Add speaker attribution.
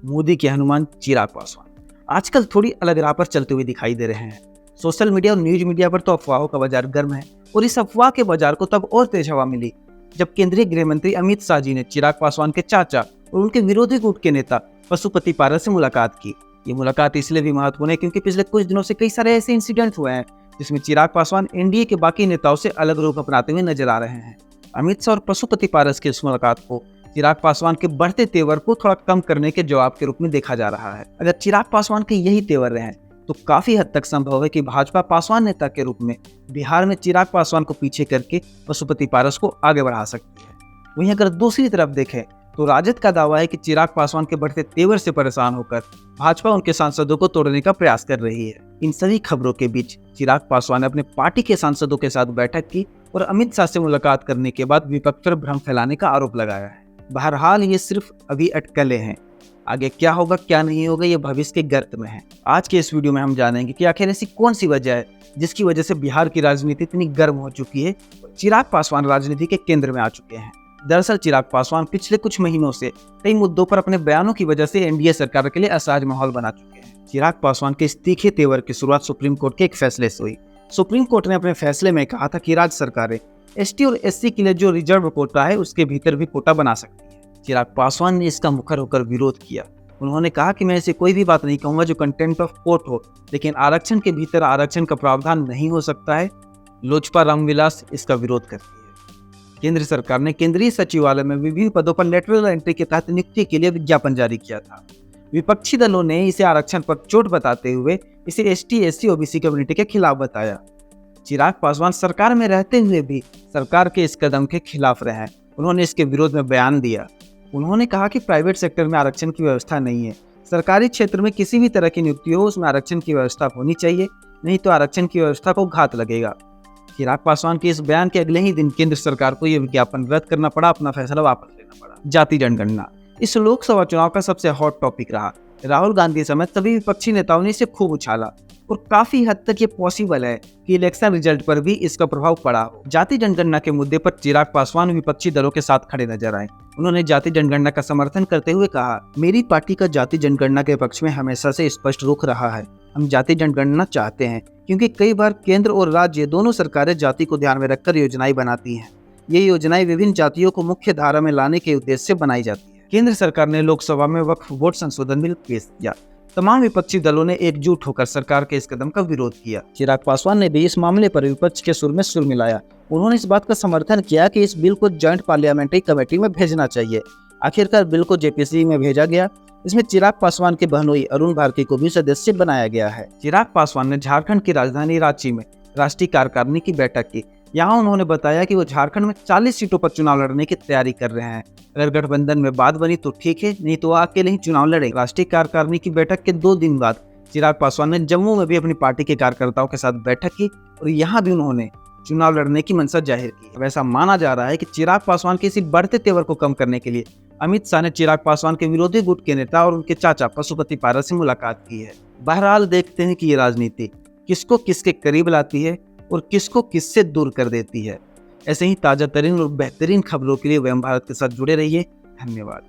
Speaker 1: मोदी के हनुमान चिराग पासवान आजकल थोड़ी अलग राह पर चलते हुए दिखाई दे रहे हैं। सोशल मीडिया और न्यूज मीडिया पर तो अफवाहों का बाजार गर्म है और इस अफवाह के बाजार को तब और तेज हवा मिली जब केंद्रीय गृह मंत्री अमित शाह जी ने चिराग पासवान के चाचा और उनके विरोधी गुट के नेता पशुपति पारस से मुलाकात की। ये मुलाकात इसलिए भी महत्वपूर्ण है क्योंकि पिछले कुछ दिनों से कई सारे ऐसे इंसिडेंट हुए हैं जिसमें चिराग पासवान एनडीए के बाकी नेताओं से अलग रूप अपनाते हुए नजर आ रहे हैं। अमित शाह और पशुपति पारस की इस मुलाकात को चिराग पासवान के बढ़ते तेवर को थोड़ा कम करने के जवाब के रूप में देखा जा रहा है। अगर चिराग पासवान के यही तेवर रहे तो काफी हद तक संभव है कि भाजपा पासवान नेता के रूप में बिहार में चिराग पासवान को पीछे करके पशुपति पारस को आगे बढ़ा सकती है। वहीं अगर दूसरी तरफ देखें तो राजद का दावा है कि चिराग पासवान के बढ़ते तेवर से परेशान होकर भाजपा उनके सांसदों को तोड़ने का प्रयास कर रही है। इन सभी खबरों के बीच चिराग पासवान ने अपने पार्टी के सांसदों के साथ बैठक की और अमित शाह से मुलाकात करने के बाद विपक्ष पर भ्रम फैलाने का आरोप लगाया है। बहरहाल ये सिर्फ अभी अटकलें हैं, आगे क्या होगा क्या नहीं होगा ये भविष्य के गर्त में है। आज के इस वीडियो में हम जानेंगे कि आखिर ऐसी कौन सी वजह है जिसकी वजह से बिहार की राजनीति इतनी गर्म हो चुकी है, चिराग पासवान राजनीति के केंद्र में आ चुके हैं। दरअसल चिराग पासवान पिछले कुछ महीनों से कई मुद्दों पर अपने बयानों की वजह से एनडीए सरकार के लिए असहज माहौल बना चुके हैं। चिराग पासवान के इस तीखे तेवर की शुरुआत सुप्रीम कोर्ट के एक फैसले से हुई। सुप्रीम कोर्ट ने अपने फैसले में कहा था कि राज्य सरकारें एसटी और एससी के लिए जो रिजर्व कोटा है उसके भीतर भी कोटा बना सकती है। चिराग पासवान ने इसका मुखर होकर विरोध किया। उन्होंने कहा कि मैं ऐसी कोई भी बात नहीं कहूंगा जो कंटेंट ऑफ कोर्ट हो, लेकिन आरक्षण के भीतर आरक्षण का प्रावधान नहीं हो सकता है। लोजपा रामविलास इसका विरोध करती है। केंद्र सरकार ने केंद्रीय सचिवालय में विभिन्न पदों पर लेटरल एंट्री के तहत नियुक्ति के लिए विज्ञापन जारी किया था। विपक्षी दलों ने इसे आरक्षण पर चोट बताते हुए इसे एसटी एससी ओबीसी कम्युनिटी के खिलाफ बताया। चिराग पासवान सरकार में रहते हुए भी सरकार के इस कदम के खिलाफ रहे। उन्होंने इसके विरोध में बयान दिया। उन्होंने कहा कि प्राइवेट सेक्टर में आरक्षण की व्यवस्था नहीं है, सरकारी क्षेत्र में किसी भी तरह की नियुक्ति हो उसमें आरक्षण की व्यवस्था होनी चाहिए, नहीं तो आरक्षण की व्यवस्था को घात लगेगा। चिराग पासवान के इस बयान के अगले ही दिन केंद्र सरकार को यह विज्ञापन रद्द करना पड़ा, अपना फैसला वापस लेना पड़ा। जाति जनगणना इस लोकसभा चुनाव का सबसे हॉट टॉपिक रहा। राहुल गांधी समेत सभी विपक्षी नेताओं ने इसे खूब उछाला और काफी हद तक ये पॉसिबल है कि इलेक्शन रिजल्ट पर भी इसका प्रभाव पड़ा हो। जाति जनगणना के मुद्दे पर चिराग पासवान विपक्षी दलों के साथ खड़े नजर आए। उन्होंने जाति जनगणना का समर्थन करते हुए कहा, मेरी पार्टी का जाति जनगणना के पक्ष में हमेशा से स्पष्ट रुख रहा है। हम जाति जनगणना चाहते हैं क्योंकि कई बार केंद्र और राज्य दोनों सरकारें जाति को ध्यान में रखकर योजनाएं बनाती हैं। ये योजनाएं विभिन्न जातियों को मुख्य धारा में लाने के उद्देश्य से बनाई जाती है। केंद्र सरकार ने लोकसभा में वक्फ बोर्ड संशोधन बिल पेश किया। तमाम विपक्षी दलों ने एकजुट होकर सरकार के इस कदम का विरोध किया। चिराग पासवान ने भी इस मामले पर विपक्ष के सुर में सुर मिलाया। उन्होंने इस बात का समर्थन किया कि इस बिल को जॉइंट पार्लियामेंट्री कमेटी में भेजना चाहिए। आखिरकार बिल को जेपीसी में भेजा गया। इसमें चिराग पासवान के बहनोई अरुण भारती को भी सदस्य बनाया गया है। चिराग पासवान ने झारखंड की राजधानी रांची में राष्ट्रीय कार्यकारिणी की बैठक की। यहाँ उन्होंने बताया कि वो झारखंड में 40 सीटों पर चुनाव लड़ने की तैयारी कर रहे हैं। अगर गठबंधन में बात बनी तो ठीक है, नहीं तो वो अकेले ही चुनाव लड़ेंगे। राष्ट्रीय कार्यकारिणी की बैठक के 2 दिन बाद चिराग पासवान ने जम्मू में भी अपनी पार्टी के कार्यकर्ताओं के साथ बैठक की और यहाँ भी उन्होंने चुनाव लड़ने की मंशा जाहिर की। वैसा माना जा रहा है कि चिराग पासवान के इसी बढ़ते तेवर को कम करने के लिए अमित शाह ने चिराग पासवान के विरोधी गुट के नेता और उनके चाचा पशुपति पारस से मुलाकात की है। बहरहाल देखते हैं कि ये राजनीति किसको किसके करीब लाती है और किसको किससे दूर कर देती है। ऐसे ही ताजा तरीन और बेहतरीन खबरों के लिए वयम भारत के साथ जुड़े रहिए। धन्यवाद।